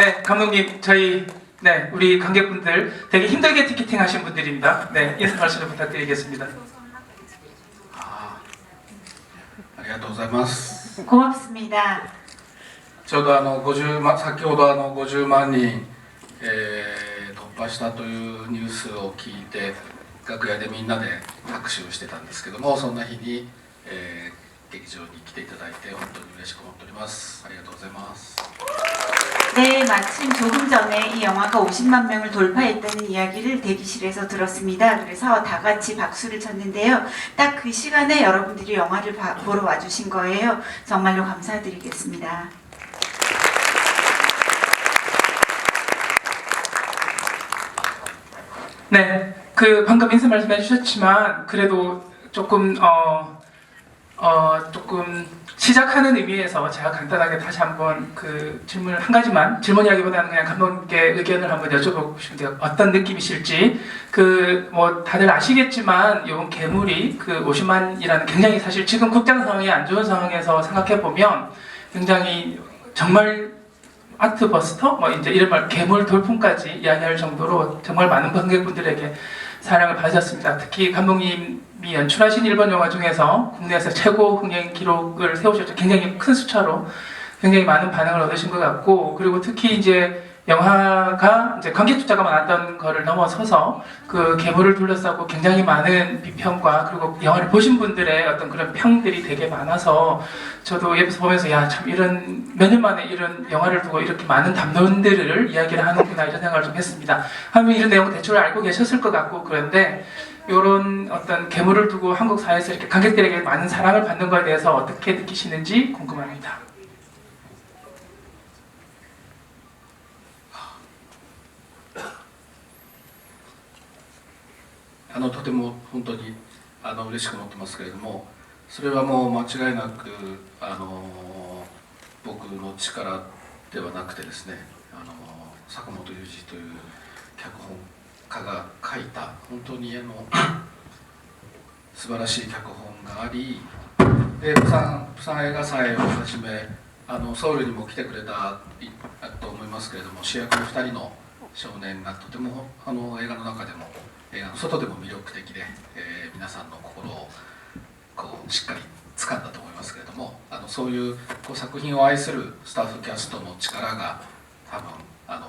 네, 감독님, 네, 우리 관객분들 되게 힘들게 티켓팅 하신 분들입니다. 네, 인사 말씀 좀 부탁드리겠습니다. ありがとうございます。 고맙습니다. ちょうど50万、先ほど50万人、突破したというニュースを聞いて、楽屋でみんなで拍手をしてたんですけども、そんな日に、劇場に来ていただいて本当に嬉しく思っております。ありがとうございます。 네, 마침 조금 전에 이 영화가 50만 명을 돌파했다는 이야기를 대기실에서 들었습니다. 그래서 다 같이 박수를 쳤는데요. 딱 그 시간에 여러분들이 영화를 보러 와주신 거예요. 정말로 감사드리겠습니다. 네, 방금 인사 말씀해 주셨지만 그래도 조금 조금 시작하는 의미에서 제가 간단하게 다시 한번 질문 한 가지만, 질문이라기보다는 그냥 감독님께 의견을 한번 여쭤보고 싶은데요. 어떤 느낌이실지. 뭐 다들 아시겠지만 이번 괴물이 50만이라는 굉장히 사실 지금 극장 상황이 안 좋은 상황에서 생각해 보면 굉장히 정말 아트버스터? 뭐 이제 이런 말 괴물 돌풍까지 이야기할 정도로 정말 많은 관객분들에게 사랑을 받으셨습니다. 특히 감독님이 연출하신 일본 영화 중에서 국내에서 최고 흥행 기록을 세우셨죠. 굉장히 큰 숫자로 굉장히 많은 반응을 얻으신 것 같고, 그리고 특히 이제 영화가 이제 관객 숫자가 많았던 거를 넘어서서 괴물을 둘러싸고 굉장히 많은 비평과 그리고 영화를 보신 분들의 어떤 그런 평들이 되게 많아서 저도 옆에서 보면서 야, 참 이런 몇 년 만에 이런 영화를 두고 이렇게 많은 담론들을 이야기를 하는구나 이런 생각을 좀 했습니다. 하면 이런 내용 대충 알고 계셨을 것 같고, 그런데 이런 어떤 괴물을 두고 한국 사회에서 이렇게 관객들에게 많은 사랑을 받는 것에 대해서 어떻게 느끼시는지 궁금합니다. とても本当に嬉しく思ってますけれども、それはもう間違いなく僕の力ではなくてですね、坂本龍二という脚本家が書いた本当に素晴らしい脚本があり、でプサン映画祭をはじめソウルにも来てくれたと思いますけれども、主役の2人の少年がとても映画の中でも映画の外でも魅力的で、皆さんの心をしっかり掴んだと思いますけれども、そういう作品を愛するスタッフキャストの力が多分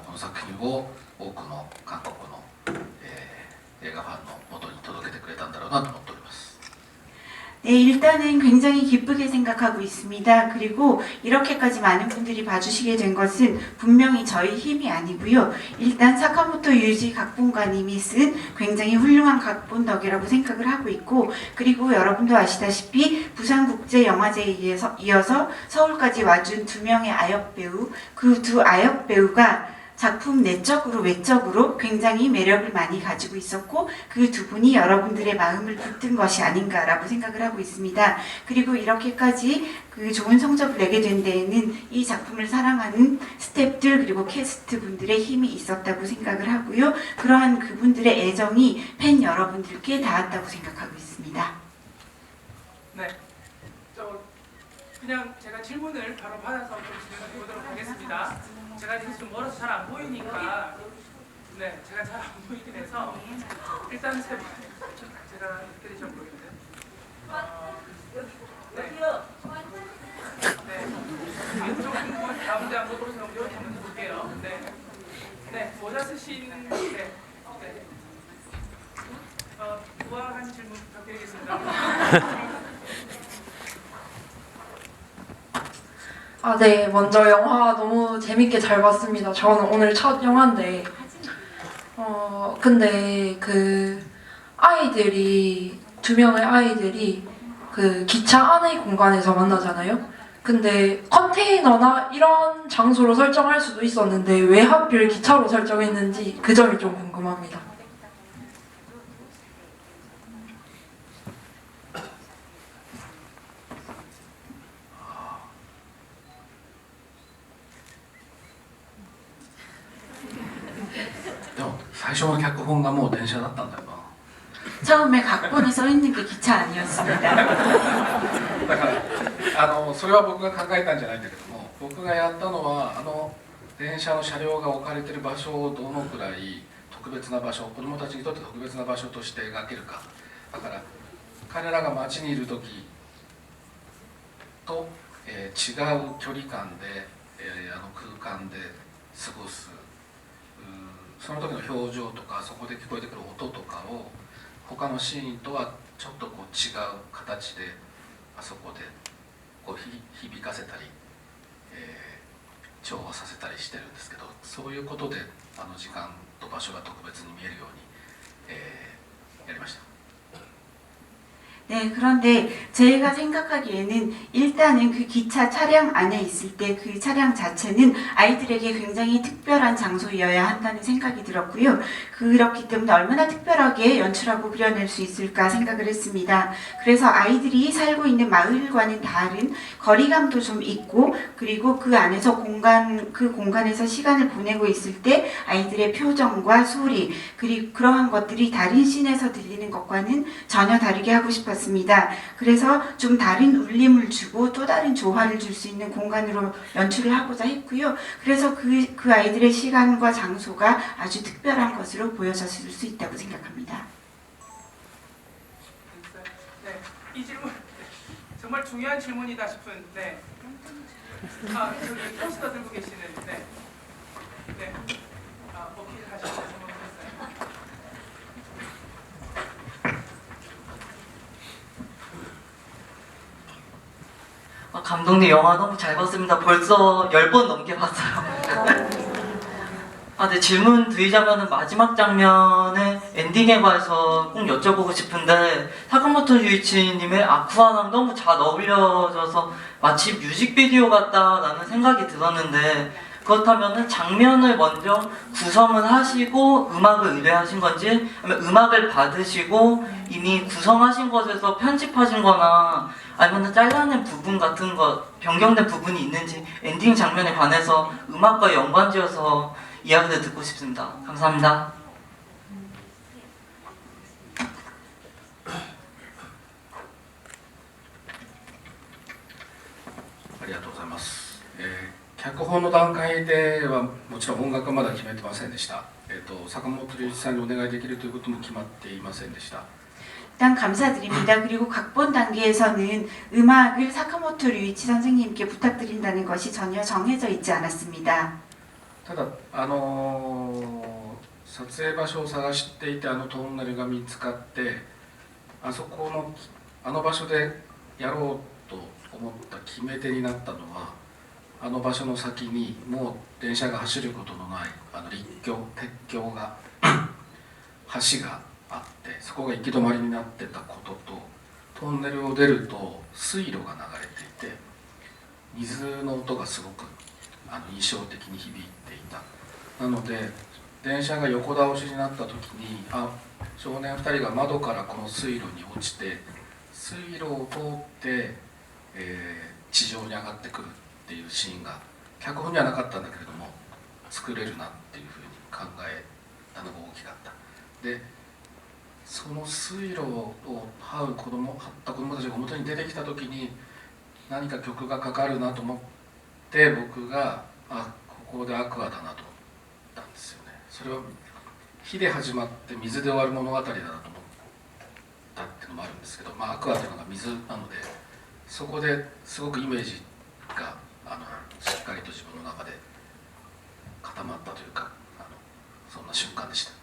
この作品を多くの韓国の、映画ファンの元に届けてくれたんだろうなと思っております。 네, 일단은 굉장히 기쁘게 생각하고 있습니다. 그리고 이렇게까지 많은 분들이 봐주시게 된 것은 분명히 저희 힘이 아니고요. 일단 사카모토 유지 각본가님이 쓴 굉장히 훌륭한 각본 덕이라고 생각을 하고 있고, 그리고 여러분도 아시다시피 부산국제영화제에 이어서 서울까지 와준 2명의 아역 배우, 그 2 아역 배우가 작품 내적으로 외적으로 굉장히 매력을 많이 가지고 있었고, 그 두 분이 여러분들의 마음을 붙든 것이 아닌가라고 생각을 하고 있습니다. 그리고 이렇게까지 좋은 성적을 내게 된 데에는 이 작품을 사랑하는 스태프들 그리고 캐스트 분들의 힘이 있었다고 생각을 하고요. 그러한 그분들의 애정이 팬 여러분들께 닿았다고 생각하고 있습니다. 네, 그냥 제가 질문을 바로 받아서 좀 진행해 보도록 하겠습니다. 제가 지금 좀 멀어서 잘 안 보이니까, 네, 제가 잘 안 보이긴 해서 일단 제가 이렇게 되죠 모르겠는데. 네. 왼쪽 가운데 안 보고 정도 한번 볼게요. 네. 네, 모자 쓰신 우아한 질문 부탁드리겠습니다. 네, 먼저 영화 너무 재밌게 잘 봤습니다. 저는 오늘 첫 영화인데, 근데 아이들이, 2명의 아이들이 기차 안의 공간에서 만나잖아요? 근데 컨테이너나 이런 장소로 설정할 수도 있었는데 왜 하필 기차로 설정했는지 그 점이 좀 궁금합니다. 처음에脚本がもう電車だったんだよな。 처음에 각본에 써 있는 게 기차 아니었습니다. だからそれは僕が考えたんじゃないんだけども、僕がやったのは電車の車両が置かれている場所をどのくらい特別な場所、子どもたちにとって特別な場所として描けるか。だから彼らが街にいる時と、違う距離感で、あの空間で過ごす、その時の表情とかそこで聞こえてくる音とかを他のシーンとはちょっとこう違う形であそこでこう響かせたり、調和させたりしてるんですけど、そういうことであの時間と場所が特別に見えるように、やりました。 네, 그런데 제가 생각하기에는 일단은 그 기차 차량 안에 있을 때 그 차량 자체는 아이들에게 굉장히 특별한 장소여야 한다는 생각이 들었고요. 그렇기 때문에 얼마나 특별하게 연출하고 그려낼 수 있을까 생각을 했습니다. 그래서 아이들이 살고 있는 마을과는 다른 거리감도 좀 있고, 그리고 그 안에서 그 공간에서 시간을 보내고 있을 때 아이들의 표정과 소리, 그리고 그러한 것들이 다른 씬에서 들리는 것과는 전혀 다르게 하고 싶었습니다. 그래서 좀 다른 울림을 주고 또 다른 조화를 줄 수 있는 공간으로 연출을 하고자 했고요. 그래서 그 아이들의 시간과 장소가 아주 특별한 것으로 보여졌을 수 있다고 생각합니다. 네, 이 질문 정말 중요한 질문이다 싶은 네. 저기 포스터 들고 계시는 네. 네. 어필 하시는 질문 있어요. 감독님 영화 너무 잘 봤습니다. 벌써 10번 넘게 봤어요. 네, 질문 드리자면은 마지막 장면의 엔딩에 관해서 꼭 여쭤보고 싶은데, 사카모토 유이치님의 아쿠아랑 너무 잘 어울려져서 마치 뮤직비디오 같다라는 생각이 들었는데, 그렇다면은 장면을 먼저 구성을 하시고 음악을 의뢰하신 건지, 아니면 음악을 받으시고 이미 구성하신 것에서 편집하신 거나, 아니면 잘라낸 부분 같은 것, 변경된 부분이 있는지, 엔딩 장면에 관해서 음악과 연관지어서 이야기를 듣고 싶습니다. 감사합니다. ありがとうございます。脚本の段階ではもちろん音楽はまだ決めてませんでした。坂本龍一さんにお願いできるということも決まっていませんでした。 일단 감사드립니다. 그리고 각본 단계에서는 음악을 사카모토 류이치 선생님께 부탁드린다는 것이 전혀 정해져 있지 않았습니다. ただ撮影場所を探していてあのトンネルが見つかってあそこのあの場所でやろうと思った決め手になったのはあの場所の先にもう電車が走ることのない陸橋鉄橋が橋があってそこが行き止まりになってたこととトンネルを出ると水路が流れていて水の音がすごく印象的に響いていた。なので電車が横倒しになった時に少年2人が窓からこの水路に落ちて水路を通って、地上に上がってくるっていうシーンが脚本にはなかったんだけれども作れるなっていうふうに考えたのが大きかった。でその水路を這った子供たちが表に出てきた時に何か曲がかかるなと思って僕がここでアクアだなと思ったんですよね。それは火で始まって水で終わる物語だなと思ったっていうのもあるんですけど、アクアというのが水なのでそこですごくイメージがしっかりと自分の中で固まったというかそんな瞬間でした。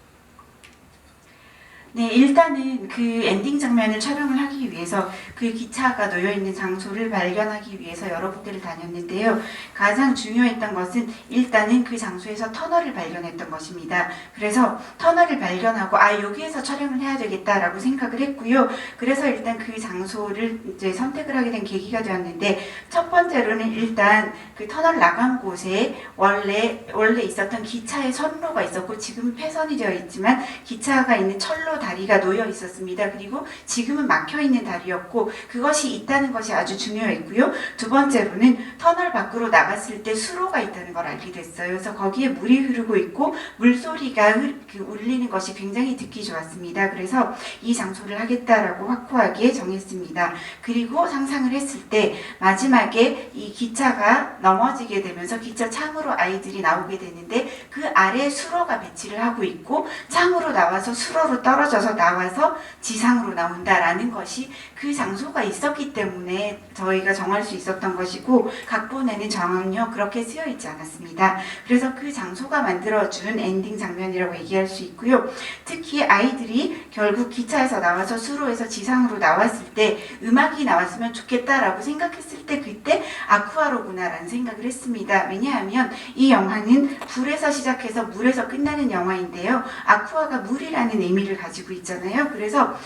네, 일단은 그 엔딩 장면을 촬영을 하기 위해서 그 기차가 놓여있는 장소를 발견하기 위해서 여러 군데를 다녔는데요. 가장 중요했던 것은 일단은 그 장소에서 터널을 발견했던 것입니다. 그래서 터널을 발견하고 여기에서 촬영을 해야 되겠다라고 생각을 했고요. 그래서 일단 그 장소를 이제 선택을 하게 된 계기가 되었는데 첫 번째로는 일단 그 터널 나간 곳에 원래 있었던 기차의 선로가 있었고 지금 폐선이 되어 있지만 기차가 있는 철로 다리가 놓여 있었습니다. 그리고 지금은 막혀 있는 다리였고 그것이 있다는 것이 아주 중요했고요. 두 번째로는 터널 밖으로 나갔을 때 수로가 있다는 걸 알게 됐어요. 그래서 거기에 물이 흐르고 있고 물소리가 울리는 것이 굉장히 듣기 좋았습니다. 그래서 이 장소를 하겠다라고 확고하게 정했습니다. 그리고 상상을 했을 때 마지막에 이 기차가 넘어지게 되면서 기차 창으로 아이들이 나오게 되는데 그 아래에 수로가 배치를 하고 있고 창으로 나와서 수로로 떨어져서 나와서 지상으로 나온다라는 것이 그 장소가 있었기 때문에 저희가 정할 수 있었던 것이고 각본에는 전혀 그렇게 쓰여 있지 않았습니다. 그래서 그 장소가 만들어준 엔딩 장면이라고 얘기할 수 있고요. 특히 아이들이 결국 기차에서 나와서 수로에서 지상으로 나왔을 때 음악이 나왔으면 좋겠다라고 생각했을 때 그때 아쿠아로구나라는 생각을 했습니다. 왜냐하면 이 영화는 불에서 시작해서 물에서 끝나는 영화인데요. 아쿠아가 물이라는 의미를 가지고 있잖아요. 그래서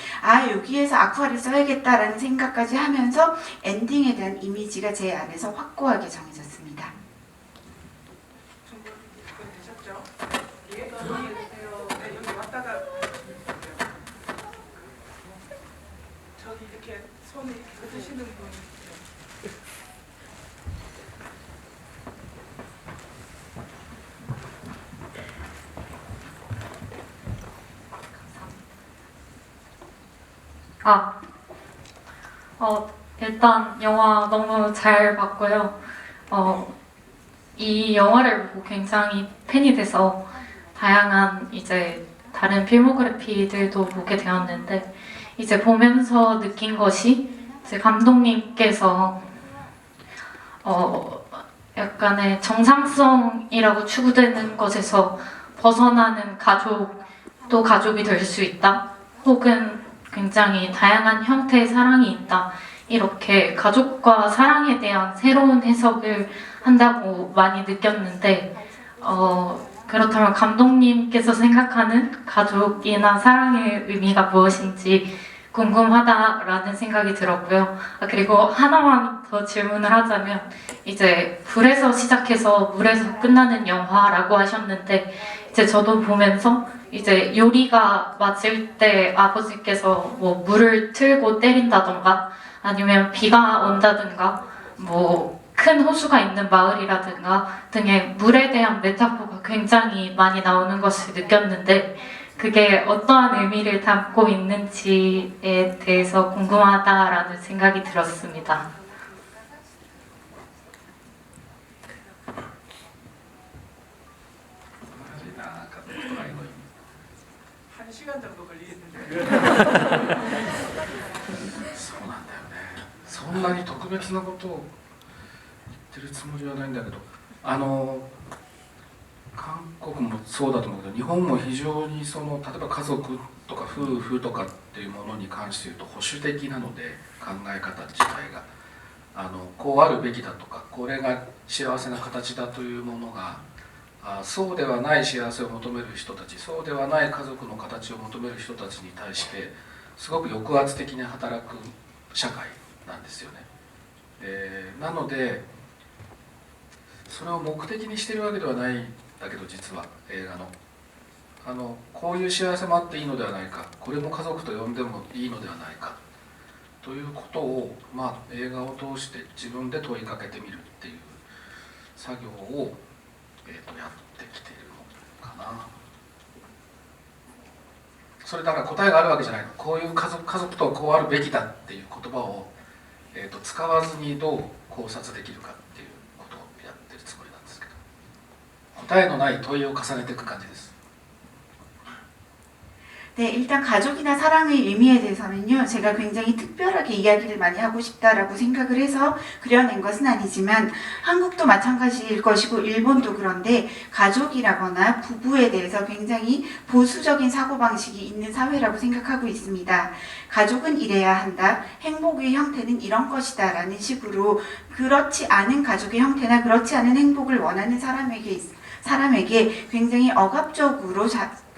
여기에서 아쿠아를 써야겠다라는 생각까지 하면서 엔딩에 대한 이미지가 제 안에서 확고하게 정해졌습니다. 되셨죠? 예, 이해해주세요. 네, 여기 왔다가 저기 이렇게 손이 드시는 분. 일단 영화 너무 잘 봤고요. 이 영화를 보고 굉장히 팬이 돼서 다양한 이제 다른 필모그래피들도 보게 되었는데 이제 보면서 느낀 것이 이제 감독님께서 약간의 정상성이라고 추구되는 것에서 벗어나는 가족, 또 가족이 될 수 있다. 혹은 굉장히 다양한 형태의 사랑이 있다. 이렇게 가족과 사랑에 대한 새로운 해석을 한다고 많이 느꼈는데 그렇다면 감독님께서 생각하는 가족이나 사랑의 의미가 무엇인지 궁금하다라는 생각이 들었고요. 그리고 하나만 더 질문을 하자면 이제 불에서 시작해서 물에서 끝나는 영화라고 하셨는데 이제 저도 보면서 이제 요리가 맞을 때 아버지께서 뭐 물을 틀고 때린다던가 아니면 비가 온다든가 뭐 큰 호수가 있는 마을이라든가 등의 물에 대한 메타포가 굉장히 많이 나오는 것을 느꼈는데 그게 어떠한 의미를 담고 있는지에 대해서 궁금하다라는 생각이 들었습니다. 한 시간 정도 걸리겠는데. そうなんだよね。そんなに特別なことを言ってるつもりはないんだけど、韓国もそうだと思うけど、日本も非常にその例えば家族とか夫婦とかっていうものに関して言うと保守的なので考え方自体がこうあるべきだとか、これが幸せな形だというものがそうではない幸せを求める人たち、そうではない家族の形を求める人たちに対してすごく抑圧的に働く社会なんですよね。なのでそれを目的にしているわけではないんだけど、実は映画のこういう幸せもあっていいのではないか、これも家族と呼んでもいいのではないかということを、映画を通して自分で問いかけてみるっていう作業を、やってきているのかな。それだから答えがあるわけじゃないの。こういう家族とこうあるべきだっていう言葉を、使わずにどう考察できるかっていうことをやってるつもりなんですけど、答えのない問いを重ねていく感じです。 네, 일단 가족이나 사랑의 의미에 대해서는요, 제가 굉장히 특별하게 이야기를 많이 하고 싶다라고 생각을 해서 그려낸 것은 아니지만 한국도 마찬가지일 것이고 일본도 그런데 가족이라거나 부부에 대해서 굉장히 보수적인 사고방식이 있는 사회라고 생각하고 있습니다. 가족은 이래야 한다, 행복의 형태는 이런 것이다 라는 식으로 그렇지 않은 가족의 형태나 그렇지 않은 행복을 원하는 사람에게 굉장히 억압적으로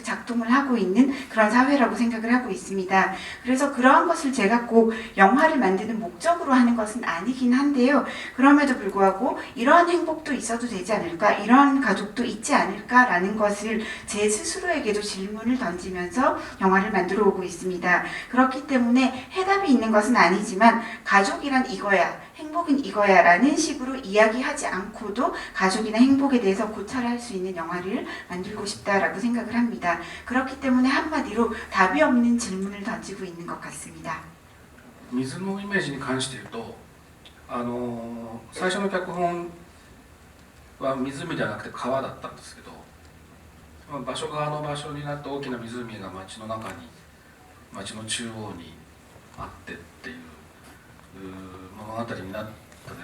작동을 하고 있는 그런 사회라고 생각을 하고 있습니다. 그래서 그러한 것을 제가 꼭 영화를 만드는 목적으로 하는 것은 아니긴 한데요. 그럼에도 불구하고 이러한 행복도 있어도 되지 않을까, 이러한 가족도 있지 않을까라는 것을 제 스스로에게도 질문을 던지면서 영화를 만들어 오고 있습니다. 그렇기 때문에 해답이 있는 것은 아니지만 가족이란 이거야, 행복은 이거야 라는 식으로 이야기하지 않고도 가족이나 행복에 대해서 고찰할 수 있는 영화를 만들고 싶다라고 생각을 합니다. 그렇기 때문에 한마디로 답이 없는 질문을 던지고 있는 것 같습니다. 水のイメージに関して言うと、最初の脚本は湖ではなくて川だったんですけど、場所が場所になって大きな湖が町の中に、町の中央にあってっていう物語になった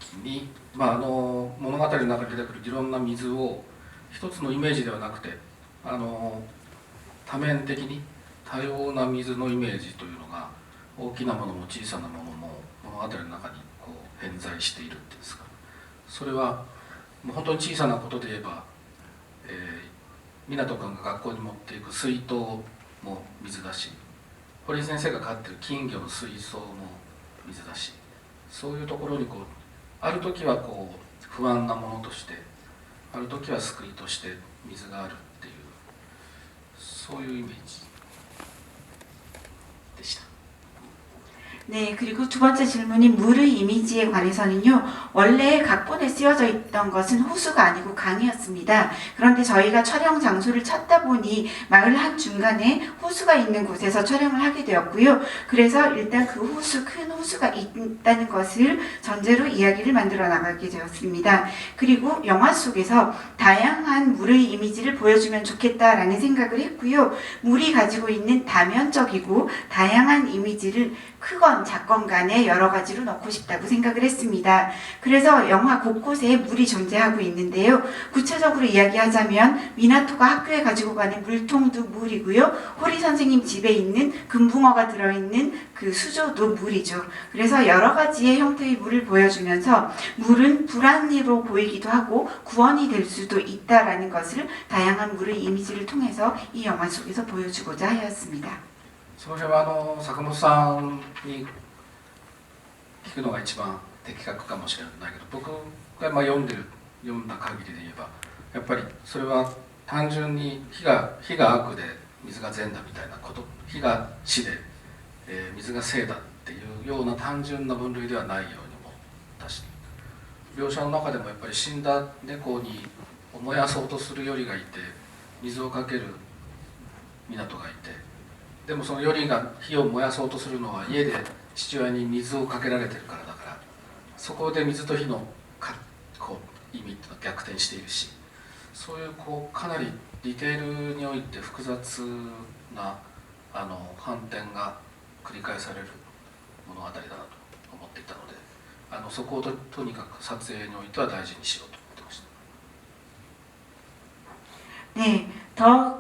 時に、物語の中に出てくるいろんな水を一つのイメージではなくて、多面的に多様な水のイメージというのが大きなものも小さなものも物語の中にこう偏在しているっていうんですか、それはもう本当に小さなことで言えば、湊君が学校に持っていく水筒も水だし、堀井先生が飼ってる金魚の水槽も水だし、そういうところにこうある時はこう不安なものとして、ある時は救いとして水があるっていう、そういうイメージでした。 네, 그리고 두 번째 질문인 물의 이미지에 관해서는요, 원래 각본에 쓰여져 있던 것은 호수가 아니고 강이었습니다. 그런데 저희가 촬영 장소를 찾다 보니 마을 한중간에 호수가 있는 곳에서 촬영을 하게 되었고요. 그래서 일단 그 호수, 큰 호수가 있다는 것을 전제로 이야기를 만들어 나가게 되었습니다. 그리고 영화 속에서 다양한 물의 이미지를 보여주면 좋겠다라는 생각을 했고요. 물이 가지고 있는 다면적이고 다양한 이미지를 크건 작건 간에 여러 가지로 넣고 싶다고 생각을 했습니다. 그래서 영화 곳곳에 물이 존재하고 있는데요. 구체적으로 이야기하자면 미나토가 학교에 가지고 가는 물통도 물이고요. 호리 선생님 집에 있는 금붕어가 들어있는 그 수조도 물이죠. 그래서 여러 가지의 형태의 물을 보여주면서 물은 불안으로 보이기도 하고 구원이 될 수도 있다라는 것을 다양한 물의 이미지를 통해서 이 영화 속에서 보여주고자 하였습니다. その辺は坂本さんに聞くのが一番的確かもしれないけど、僕が読んだ限りで言えば、やっぱりそれは単純に火が悪で水が善だみたいなこと、火が死で、水が生だっていうような単純な分類ではないように思ったし、描写の中でもやっぱり死んだ猫に燃やそうとするよりがいて、水をかける湊がいて、でもそのよりが火を燃やそうとするのは家で父親に水をかけられてるからだから、そこで水と火のこう意味っていうのは逆転しているし、そういうこうかなりディテールにおいて複雑な反転が繰り返される物語だなと思っていたので、そこをとにかく撮影においては大事にしようと思ってました。 네, 더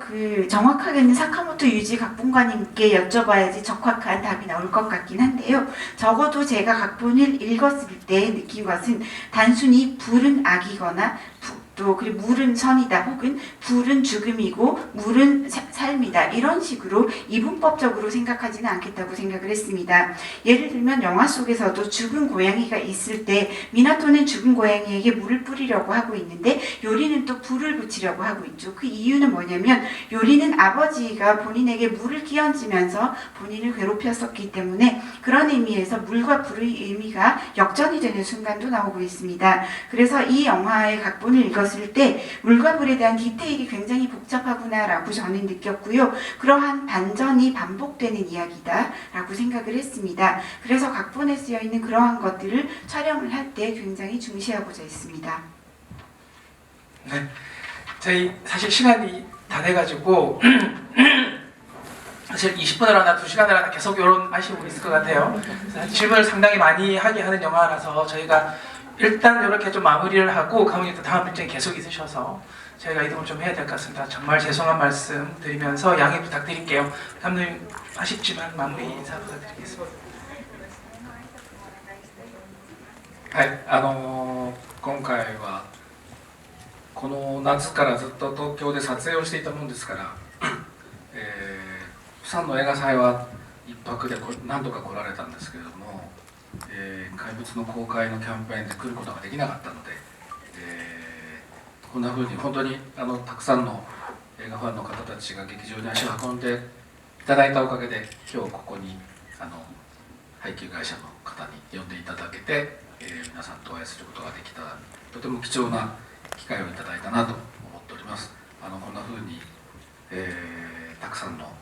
정확하게는 사카모토 유지 각본가님께 여쭤봐야지 적확한 답이 나올 것 같긴 한데요. 적어도 제가 각본을 읽었을 때 느낀 것은 단순히 불은 악이거나 또 그리고 물은 선이다 혹은 불은 죽음이고 물은 삶이다 이런 식으로 이분법적으로 생각하지는 않겠다고 생각을 했습니다. 예를 들면 영화 속에서도 죽은 고양이가 있을 때 미나토는 죽은 고양이에게 물을 뿌리려고 하고 있는데 요리는 또 불을 붙이려고 하고 있죠. 그 이유는 뭐냐면 요리는 아버지가 본인에게 물을 끼얹으면서 본인을 괴롭혔었기 때문에 그런 의미에서 물과 불의 의미가 역전이 되는 순간도 나오고 있습니다. 그래서 이 영화의 각본을 읽었을 때 물과 불에 대한 디테일이 굉장히 복잡하구나라고 저는 느꼈고요. 그러한 반전이 반복되는 이야기다라고 생각을 했습니다. 그래서 각본에 쓰여 있는 그러한 것들을 촬영을 할 때 굉장히 중시하고자 했습니다. 네, 저희 사실 시간이 다 돼가지고 사실 20분을 하나 2시간을 하나 계속 이런 맛이 오고 있을 것 같아요. 질문을 상당히 많이 하게 하는 영화라서 저희가 일단 이렇게 좀 마무리를 하고 감독님도 다음 일정이 계속 있으셔서 저희가 이동을 좀 해야 될 것 같습니다. 정말 죄송한 말씀 드리면서 양해 부탁드릴게요. 감독님 아쉽지만 마무리 인사 부탁드리겠습니다. はい、今回はこの夏からずっと東京で撮影をしていたもんですから、釜山の映画祭は一泊で何度か来られたんですけれども、怪物の公開のキャンペーンで来ることができなかったので、こんな風に本当にたくさんの映画ファンの方たちが劇場に足を運んでいただいたおかげで今日ここに配給会社の方に呼んでいただけて、皆さんとお会いすることができたとても貴重な機会をいただいたなと思っております。こんな風に、たくさんの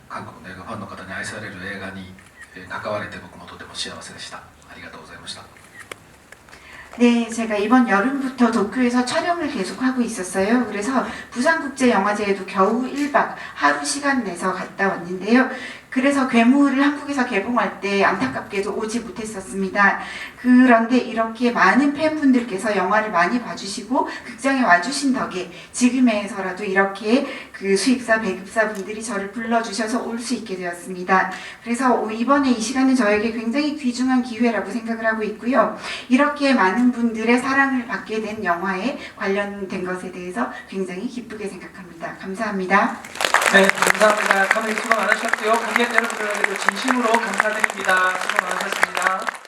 韓国の映画ファンの方に愛される映画に関われて僕もとても幸せでした。ありがとうございました。 네, 제가 이번 여름부터 도쿄에서 촬영을 계속하고 있었어요. 그래서 부산국제영화제에도 겨우 1박 하루 시간 내서 갔다 왔는데요. 그래서 괴물을 한국에서 개봉할 때 안타깝게도 오지 못했었습니다. 그런데 이렇게 많은 팬분들께서 영화를 많이 봐주시고 극장에 와주신 덕에 지금에서라도 이렇게 그 수입사, 배급사 분들이 저를 불러주셔서 올 수 있게 되었습니다. 그래서 이번에 이 시간은 저에게 굉장히 귀중한 기회라고 생각을 하고 있고요. 이렇게 많은 분들의 사랑을 받게 된 영화에 관련된 것에 대해서 굉장히 기쁘게 생각합니다. 감사합니다. 네, 감사합니다. 카메라 수고 많으셨고요. 관객 여러분들에게도 진심으로 감사드립니다. 수고 많으셨습니다.